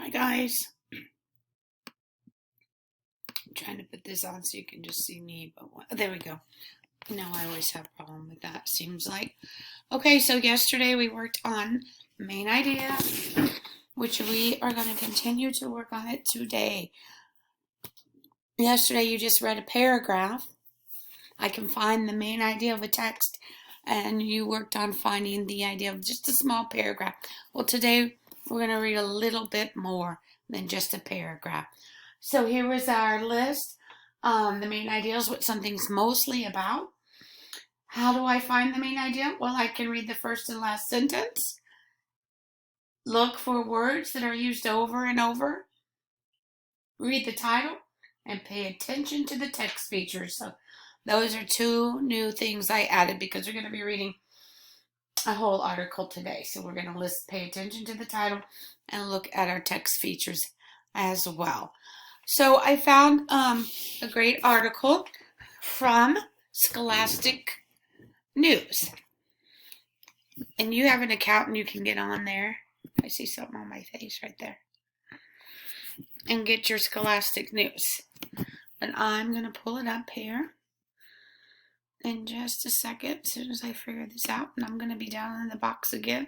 Hi guys, I'm trying to put this on so you can just see me, but there we go. No, I always have a problem with that, seems like. Okay, so yesterday we worked on main idea, which we are going to continue to work on it today. Yesterday you just read a paragraph. I can find the main idea of a text, and you worked on finding the idea of just a small paragraph. Well, today we're going to read a little bit more than just a paragraph. So here was our list. The main idea is what something's mostly about. How do I find the main idea? Well, I can read the first and last sentence. Look for words that are used over and over. Read the title and pay attention to the text features. So those are two new things I added because we're going to be reading a whole article today. So we're going to pay attention to the title and look at our text features as well. So I found a great article from Scholastic News. And you have an account and you can get on there. I see something on my face right there. And get your Scholastic News. But I'm going to pull it up here in just a second as soon as I figure this out. And I'm going to be down in the box again.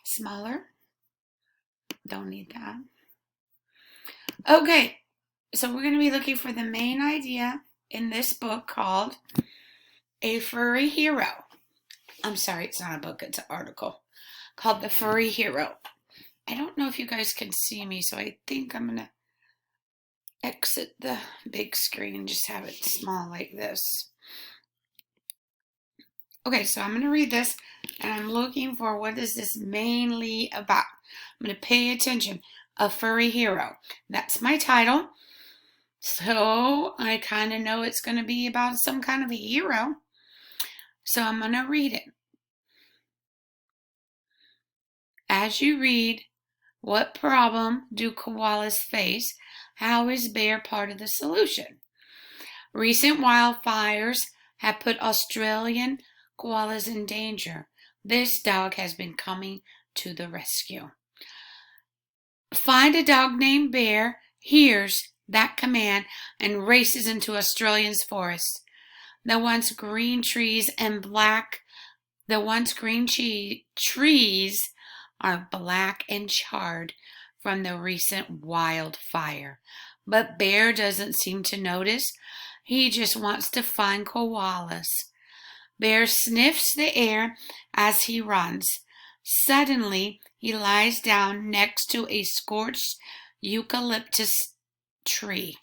Smaller. Don't need that. Okay. So we're going to be looking for the main idea in this book called A Furry Hero. I'm sorry, it's not a book, it's an article called The Furry Hero. I don't know if you guys can see me, so I think I'm going to exit the big screen and just have it small like this. Okay, so I'm going to read this, and I'm looking for what is this mainly about. I'm going to pay attention. A Furry Hero. That's my title. So I kind of know it's going to be about some kind of a hero. So I'm going to read it. As you read, what problem do koalas face? How is bear part of the solution? Recent wildfires have put Australian koalas in danger. This dog has been coming to the rescue. Find a dog named Bear, hears that command, and races into Australia's forest. The once green trees are black and charred from the recent wildfire. But Bear doesn't seem to notice. He just wants to find koalas. Bear sniffs the air as he runs. Suddenly, he lies down next to a scorched eucalyptus tree.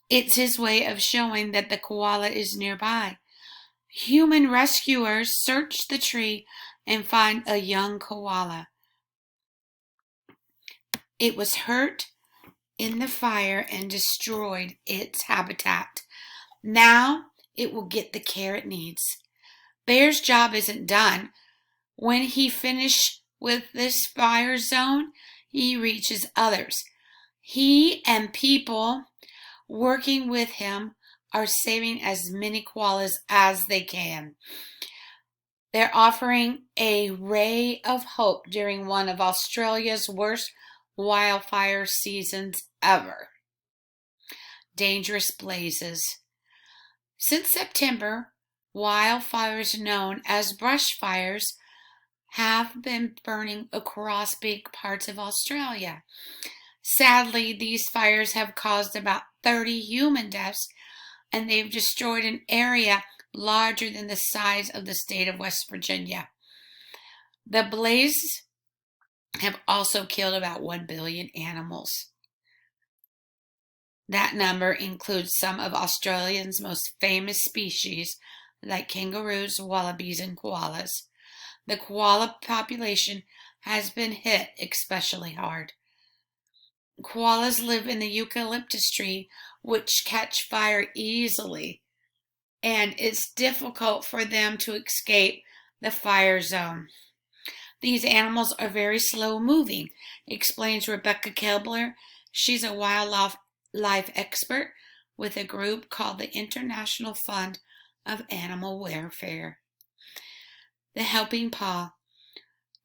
It's his way of showing that the koala is nearby. Human rescuers search the tree and find a young koala. It was hurt in the fire and destroyed its habitat. Now it will get the care it needs. Bear's job isn't done. When he finishes with this fire zone, he reaches others. He and people working with him are saving as many koalas as they can. They're offering a ray of hope during one of Australia's worst wildfire seasons ever. Dangerous blazes. Since September, wildfires known as brush fires have been burning across big parts of Australia. Sadly, these fires have caused about 30 human deaths, and they've destroyed an area larger than the size of the state of West Virginia. The blazes have also killed about 1 billion animals. That number includes some of Australia's most famous species, like kangaroos, wallabies, and koalas. The koala population has been hit especially hard. Koalas live in the eucalyptus tree, which catch fire easily, and it's difficult for them to escape the fire zone. These animals are very slow moving, explains Rebecca Kebler. She's a wildlife expert with a group called the International Fund of Animal Welfare. The helping paw.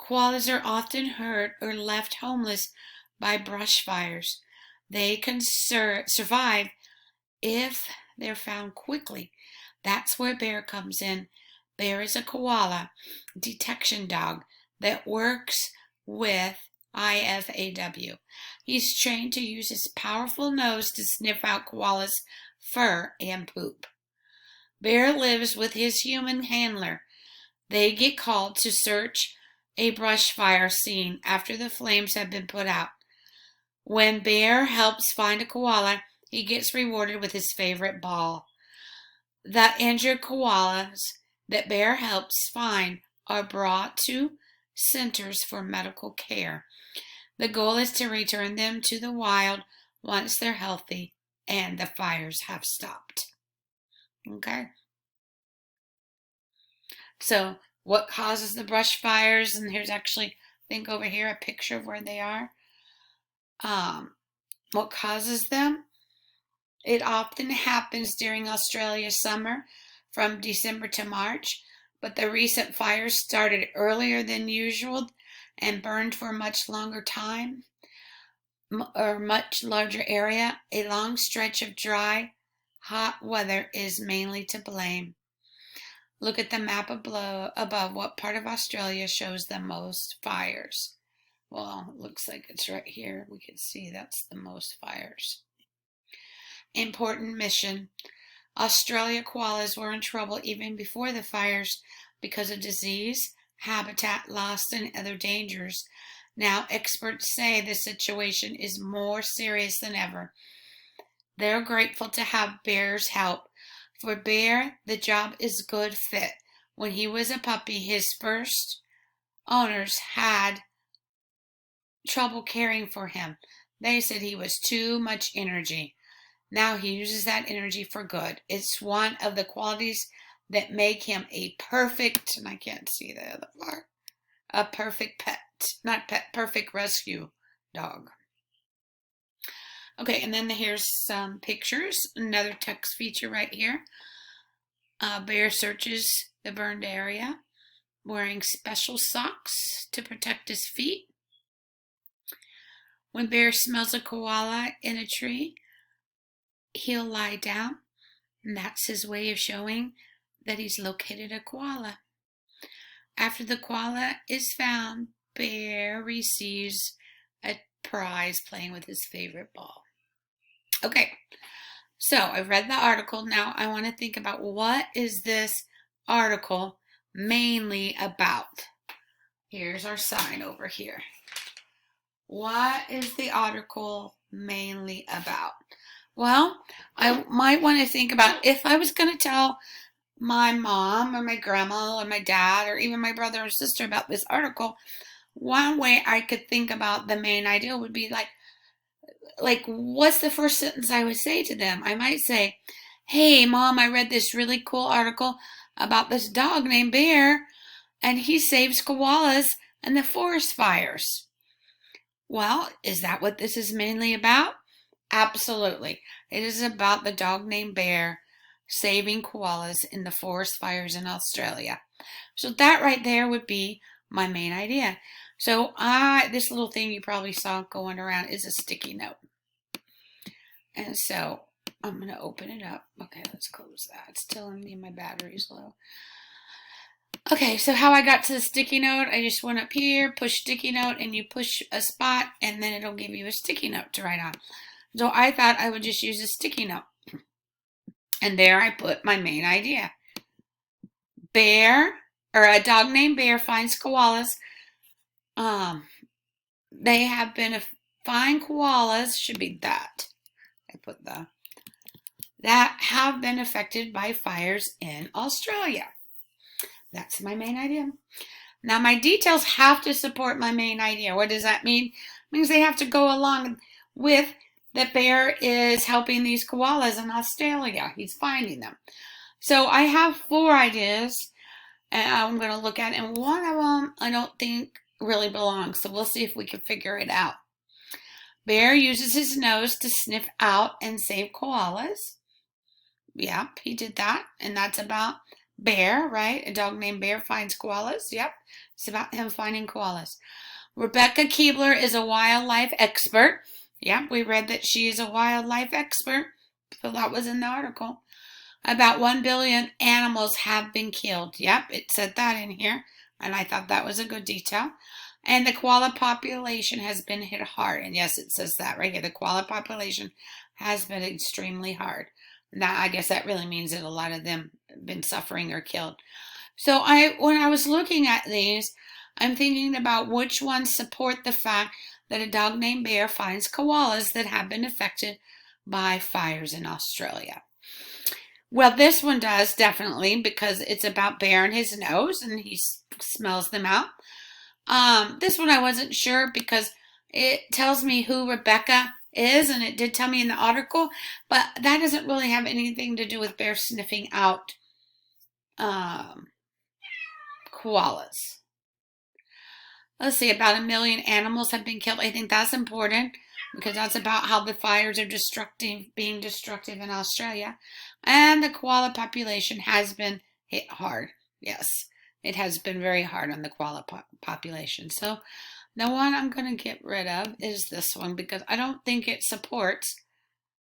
Koalas are often hurt or left homeless by brush fires. They can survive if they're found quickly. That's where Bear comes in. Bear is a koala detection dog that works with IFAW. He's trained to use his powerful nose to sniff out koalas' fur and poop. Bear lives with his human handler. They get called to search a brush fire scene after the flames have been put out. When Bear helps find a koala, he gets rewarded with his favorite ball. The injured koalas that Bear helps find are brought to centers for medical care. The goal is to return them to the wild once they're healthy and the fires have stopped. Okay? So, what causes the brush fires? And here's actually, I think over here, a picture of where they are. What causes them? It often happens during Australia's summer from December to March, but the recent fires started earlier than usual and burned for a much longer time or much larger area. A long stretch of dry, hot weather is mainly to blame. Look at the map above. What part of Australia shows the most fires? Well, it looks like it's right here. We can see that's the most fires. Important mission. Australia koalas were in trouble even before the fires because of disease, habitat loss, and other dangers. Now experts say the situation is more serious than ever. They're grateful to have Bear's help. For Bear, the job is a good fit. When he was a puppy, his first owners had trouble caring for him. They said he was too much energy. Now he uses that energy for good. It's one of the qualities that make him a perfect, and I can't see the other part, a perfect pet, not pet, perfect rescue dog. Okay, and then here's some pictures. Another text feature right here. Bear searches the burned area, wearing special socks to protect his feet. When Bear smells a koala in a tree, he'll lie down, and that's his way of showing that he's located a koala. After the koala is found, Bear receives a prize playing with his favorite ball. Okay, so I've read the article. Now I want to think about what is this article mainly about. Here's our sign over here. What is the article mainly about? Well, I might want to think about if I was going to tell my mom or my grandma or my dad or even my brother or sister about this article, one way I could think about the main idea would be like what's the first sentence I would say to them? I might say, hey mom, I read this really cool article about this dog named Bear and he saves koalas in the forest fires. Well, is that what this is mainly about? Absolutely. It is about the dog named Bear saving koalas in the forest fires in Australia. So that right there would be my main idea. So this little thing you probably saw going around is a sticky note. And so I'm going to open it up. Okay, let's close that. It's telling me my battery's low. Okay, so how I got to the sticky note, I just went up here, push sticky note, and you push a spot, and then it'll give you a sticky note to write on. So I thought I would just use a sticky note. And there I put my main idea. A dog named Bear finds koalas. They have been find koalas, should be that. I put that have been affected by fires in Australia. That's my main idea. Now my details have to support my main idea. What does that mean? It means they have to go along with that Bear is helping these koalas in Australia. He's finding them. So I have 4 ideas and I'm going to look at, and one of them I don't think really belongs. So we'll see if we can figure it out. Bear uses his nose to sniff out and save koalas. Yep, he did that. And that's about Bear, right? A dog named Bear finds koalas. Yep, it's about him finding koalas. Rebecca Keebler is a wildlife expert. Yep, we read that she is a wildlife expert. So that was in the article. About 1 billion animals have been killed. Yep, it said that in here. And I thought that was a good detail. And the koala population has been hit hard. And yes, it says that right here. The koala population has been extremely hard. Now, I guess that really means that a lot of them have been suffering or killed. So when I was looking at these, I'm thinking about which ones support the fact that a dog named Bear finds koalas that have been affected by fires in Australia. Well, this one does, definitely, because it's about Bear and his nose, and he smells them out. This one I wasn't sure because it tells me who Rebecca is, and it did tell me in the article, but that doesn't really have anything to do with Bear sniffing out koalas. Let's see, about 1 million animals have been killed. I think that's important because that's about how the fires are being destructive in Australia. And the koala population has been hit hard. Yes, it has been very hard on the koala population. So the one I'm going to get rid of is this one because I don't think it supports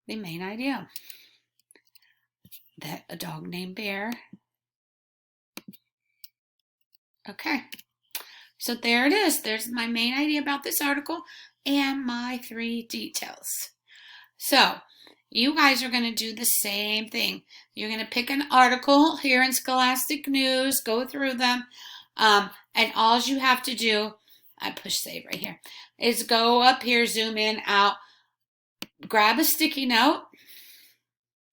the main idea that a dog named Bear. Okay. So there it is. There's my main idea about this article and my 3 details. So you guys are going to do the same thing. You're going to pick an article here in Scholastic News, go through them, and all you have to do, I push save right here, is go up here, zoom in, out, grab a sticky note.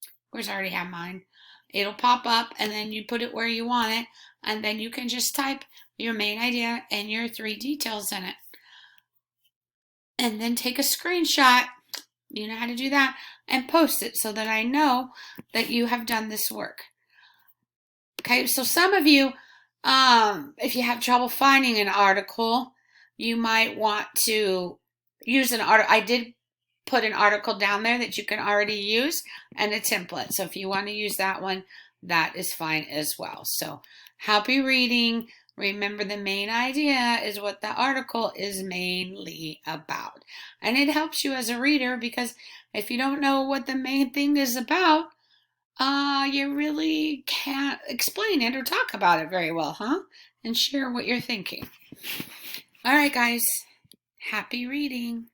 Of course, I already have mine. It'll pop up, and then you put it where you want it, and then you can just type your main idea and your 3 details in it. And then take a screenshot, you know how to do that, and post it so that I know that you have done this work. Okay, so some of you, if you have trouble finding an article, you might want to use an article. I did put an article down there that you can already use and a template. So if you want to use that one, that is fine as well. So happy reading. Remember, the main idea is what the article is mainly about. And it helps you as a reader because if you don't know what the main thing is about, you really can't explain it or talk about it very well, huh? And share what you're thinking. All right, guys. Happy reading.